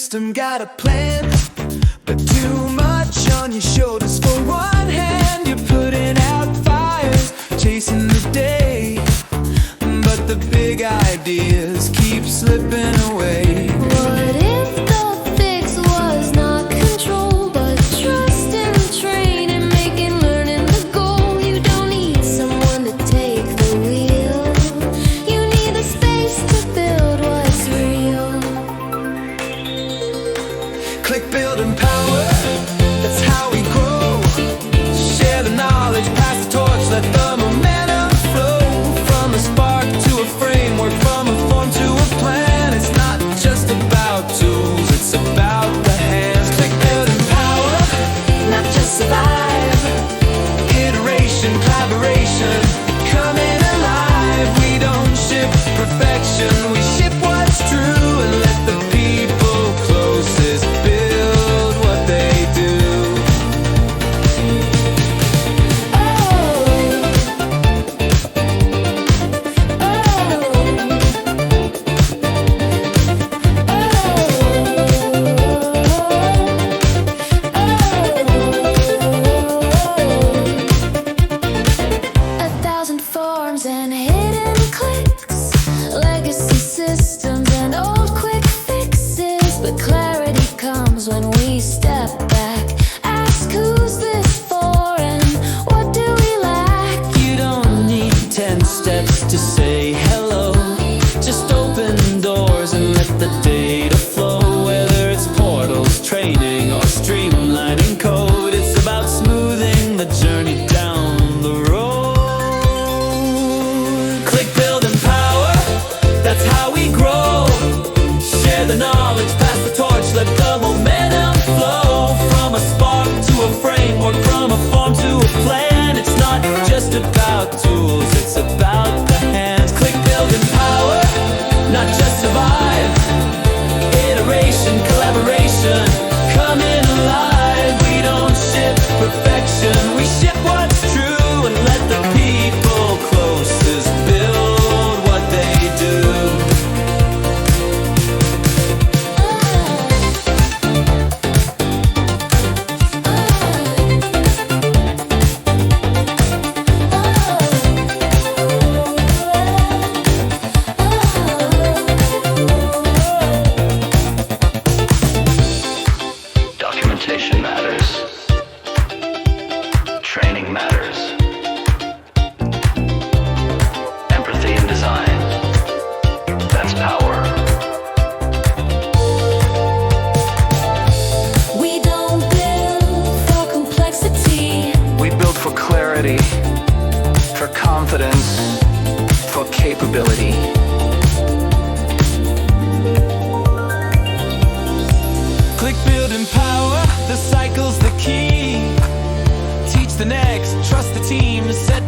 system got a plan, but too much on your shoulders. For one hand, you're putting out fires, chasing the day, but the big ideas keep slipping away. What if the fix was not control, but trust and training, making learning the goal? You don't need someone to take the wheel. You need the space to build what's real. Click, build, empower, that's how we grow. Share the knowledge, pass the torch, let the momentum flow. From a spark to a framework, from a form to a plan. It's not just about tools, it's about the hands. Click, build, empower, not just survive. Iteration, collaboration, coming alive. We don't ship perfection, we ship what's true, and let the people closest build what they do. A thousand forms and hidden clicks, legacy systems and old quick fixes. But clarity comes when we step back. Ask who's this for and what do we lack? You don't need 10 steps to say hello. Just open doors and let the data flow. Whether it's portals, training, or streamlining code, it's about smoothing the journey down the road. Click, build, empower, that's how we grow. Share the knowledge, pass the torch, let the momentum flow. From a spark to a framework, from a form to a plan. It's not just about tools, it's about the hands. Click, build, empower, not just survive. Iteration, collaboration, coming alive. We don't ship perfection, we ship what's true, and let the people closest build what they do. Documentation matters. Training matters. Empathy in design. That's power. We don't build for complexity. We build for clarity, for confidence, for capability. Click, build, empower, the cycle's the key. Teach the next, trust the team, set